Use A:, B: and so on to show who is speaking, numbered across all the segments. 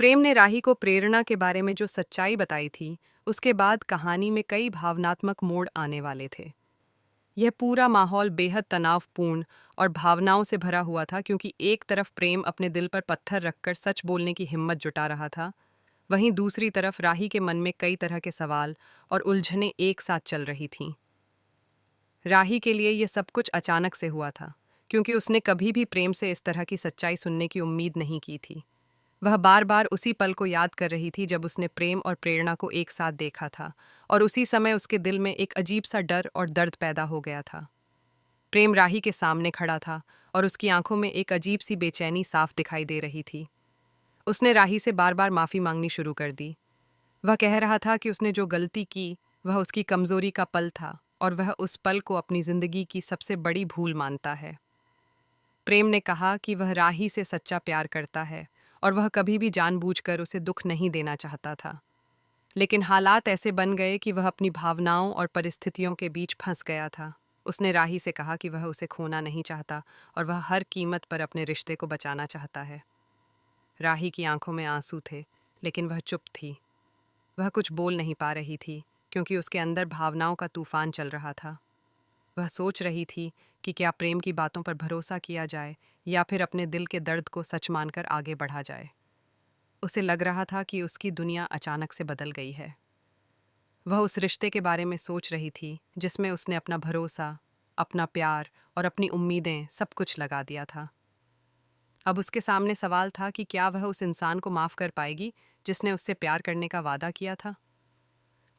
A: प्रेम ने राही को प्रेरणा के बारे में जो सच्चाई बताई थी, उसके बाद कहानी में कई भावनात्मक मोड़ आने वाले थे। यह पूरा माहौल बेहद तनावपूर्ण और भावनाओं से भरा हुआ था, क्योंकि एक तरफ प्रेम अपने दिल पर पत्थर रखकर सच बोलने की हिम्मत जुटा रहा था, वहीं दूसरी तरफ राही के मन में कई तरह के सवाल और उलझनें एक साथ चल रही थीं। राही के लिए यह सब कुछ अचानक से हुआ था, क्योंकि उसने कभी भी प्रेम से इस तरह की सच्चाई सुनने की उम्मीद नहीं की थी। वह बार बार उसी पल को याद कर रही थी जब उसने प्रेम और प्रेरणा को एक साथ देखा था, और उसी समय उसके दिल में एक अजीब सा डर और दर्द पैदा हो गया था। प्रेम राही के सामने खड़ा था और उसकी आंखों में एक अजीब सी बेचैनी साफ दिखाई दे रही थी। उसने राही से बार बार माफ़ी मांगनी शुरू कर दी। वह कह रहा था कि उसने जो गलती की वह उसकी कमज़ोरी का पल था, और वह उस पल को अपनी ज़िंदगी की सबसे बड़ी भूल मानता है। प्रेम ने कहा कि वह राही से सच्चा प्यार करता है और वह कभी भी जानबूझकर उसे दुख नहीं देना चाहता था। लेकिन हालात ऐसे बन गए कि वह अपनी भावनाओं और परिस्थितियों के बीच फंस गया था। उसने राही से कहा कि वह उसे खोना नहीं चाहता और वह हर कीमत पर अपने रिश्ते को बचाना चाहता है। राही की आंखों में आंसू थे, लेकिन वह चुप थी। वह कुछ बोल नहीं पा रही थी, क्योंकि उसके अंदर भावनाओं का तूफान चल रहा था। वह सोच रही थी कि क्या प्रेम की बातों पर भरोसा किया जाए या फिर अपने दिल के दर्द को सच मानकर आगे बढ़ा जाए। उसे लग रहा था कि उसकी दुनिया अचानक से बदल गई है। वह उस रिश्ते के बारे में सोच रही थी जिसमें उसने अपना भरोसा, अपना प्यार और अपनी उम्मीदें सब कुछ लगा दिया था। अब उसके सामने सवाल था कि क्या वह उस इंसान को माफ़ कर पाएगी जिसने उससे प्यार करने का वादा किया था।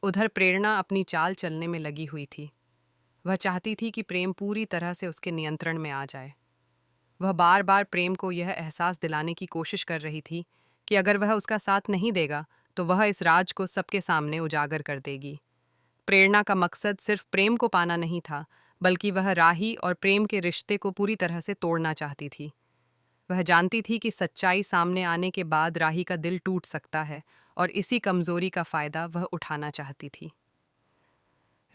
A: उधर प्रेरणा अपनी चाल चलने में लगी हुई थी। वह चाहती थी कि प्रेम पूरी तरह से उसके नियंत्रण में आ जाए। वह बार बार प्रेम को यह एहसास दिलाने की कोशिश कर रही थी कि अगर वह उसका साथ नहीं देगा तो वह इस राज को सबके सामने उजागर कर देगी। प्रेरणा का मकसद सिर्फ प्रेम को पाना नहीं था, बल्कि वह राही और प्रेम के रिश्ते को पूरी तरह से तोड़ना चाहती थी। वह जानती थी कि सच्चाई सामने आने के बाद राही का दिल टूट सकता है, और इसी कमजोरी का फायदा वह उठाना चाहती थी।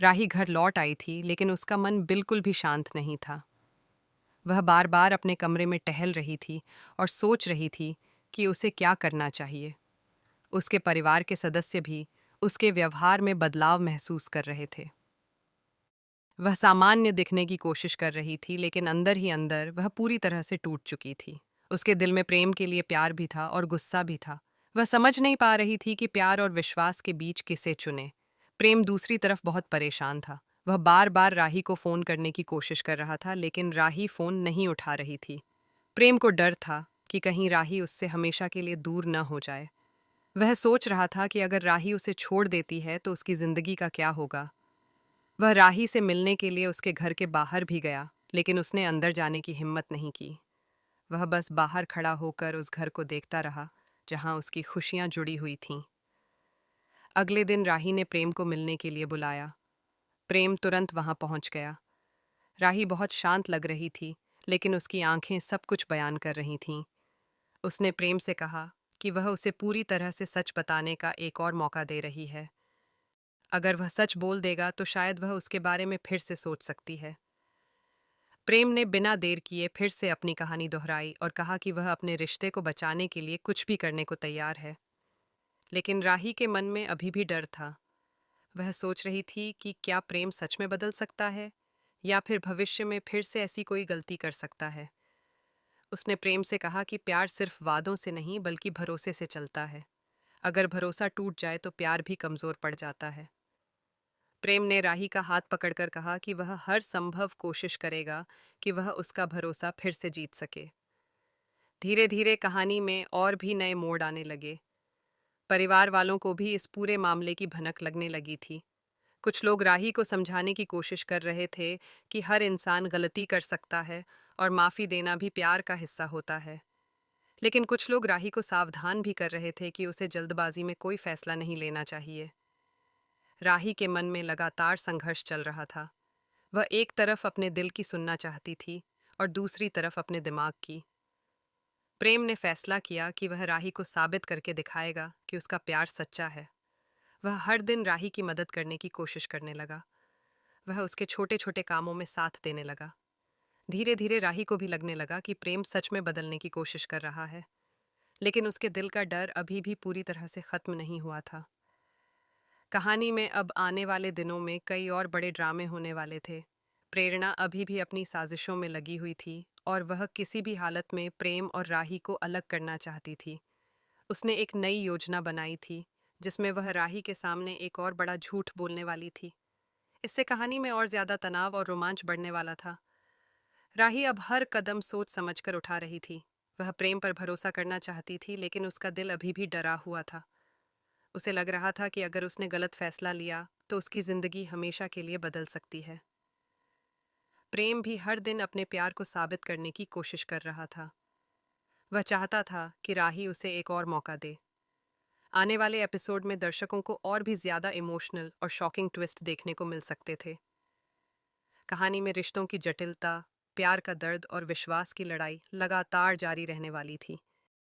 A: राही घर लौट आई थी, लेकिन उसका मन बिल्कुल भी शांत नहीं था। वह बार बार अपने कमरे में टहल रही थी और सोच रही थी कि उसे क्या करना चाहिए। उसके परिवार के सदस्य भी उसके व्यवहार में बदलाव महसूस कर रहे थे। वह सामान्य दिखने की कोशिश कर रही थी, लेकिन अंदर ही अंदर वह पूरी तरह से टूट चुकी थी। उसके दिल में प्रेम के लिए प्यार भी था और गुस्सा भी था। वह समझ नहीं पा रही थी कि प्यार और विश्वास के बीच किसे चुने। प्रेम दूसरी तरफ बहुत परेशान था। वह बार बार राही को फ़ोन करने की कोशिश कर रहा था, लेकिन राही फ़ोन नहीं उठा रही थी। प्रेम को डर था कि कहीं राही उससे हमेशा के लिए दूर न हो जाए। वह सोच रहा था कि अगर राही उसे छोड़ देती है तो उसकी ज़िंदगी का क्या होगा। वह राही से मिलने के लिए उसके घर के बाहर भी गया, लेकिन उसने अंदर जाने की हिम्मत नहीं की। वह बस बाहर खड़ा होकर उस घर को देखता रहा, जहां उसकी खुशियां जुड़ी हुई थीं। अगले दिन राही ने प्रेम को मिलने के लिए बुलाया। प्रेम तुरंत वहां पहुंच गया। राही बहुत शांत लग रही थी, लेकिन उसकी आंखें सब कुछ बयान कर रही थीं। उसने प्रेम से कहा कि वह उसे पूरी तरह से सच बताने का एक और मौका दे रही है। अगर वह सच बोल देगा तो शायद वह उसके बारे में फिर से सोच सकती है। प्रेम ने बिना देर किए फिर से अपनी कहानी दोहराई और कहा कि वह अपने रिश्ते को बचाने के लिए कुछ भी करने को तैयार है। लेकिन राही के मन में अभी भी डर था। वह सोच रही थी कि क्या प्रेम सच में बदल सकता है, या फिर भविष्य में फिर से ऐसी कोई गलती कर सकता है। उसने प्रेम से कहा कि प्यार सिर्फ वादों से नहीं बल्कि भरोसे से चलता है। अगर भरोसा टूट जाए तो प्यार भी कमजोर पड़ जाता है। प्रेम ने राही का हाथ पकड़कर कहा कि वह हर संभव कोशिश करेगा कि वह उसका भरोसा फिर से जीत सके। धीरे धीरे कहानी में और भी नए मोड़ आने लगे। परिवार वालों को भी इस पूरे मामले की भनक लगने लगी थी। कुछ लोग राही को समझाने की कोशिश कर रहे थे कि हर इंसान गलती कर सकता है और माफ़ी देना भी प्यार का हिस्सा होता है। लेकिन कुछ लोग राही को सावधान भी कर रहे थे कि उसे जल्दबाजी में कोई फैसला नहीं लेना चाहिए। राही के मन में लगातार संघर्ष चल रहा था। वह एक तरफ अपने दिल की सुनना चाहती थी और दूसरी तरफ अपने दिमाग की। प्रेम ने फैसला किया कि वह राही को साबित करके दिखाएगा कि उसका प्यार सच्चा है। वह हर दिन राही की मदद करने की कोशिश करने लगा। वह उसके छोटे छोटे कामों में साथ देने लगा। धीरे धीरे राही को भी लगने लगा कि प्रेम सच में बदलने की कोशिश कर रहा है। लेकिन उसके दिल का डर अभी भी पूरी तरह से खत्म नहीं हुआ था। कहानी में अब आने वाले दिनों में कई और बड़े ड्रामे होने वाले थे। प्रेरणा अभी भी अपनी साजिशों में लगी हुई थी और वह किसी भी हालत में प्रेम और राही को अलग करना चाहती थी। उसने एक नई योजना बनाई थी जिसमें वह राही के सामने एक और बड़ा झूठ बोलने वाली थी। इससे कहानी में और ज्यादा तनाव और रोमांच बढ़ने वाला था। राही अब हर कदम सोच समझकर उठा रही थी। वह प्रेम पर भरोसा करना चाहती थी, लेकिन उसका दिल अभी भी डरा हुआ था। उसे लग रहा था कि अगर उसने गलत फैसला लिया तो उसकी जिंदगी हमेशा के लिए बदल सकती है। प्रेम भी हर दिन अपने प्यार को साबित करने की कोशिश कर रहा था। वह चाहता था कि राही उसे एक और मौका दे। आने वाले एपिसोड में दर्शकों को और भी ज्यादा इमोशनल और शॉकिंग ट्विस्ट देखने को मिल सकते थे। कहानी में रिश्तों की जटिलता, प्यार का दर्द और विश्वास की लड़ाई लगातार जारी रहने वाली थी।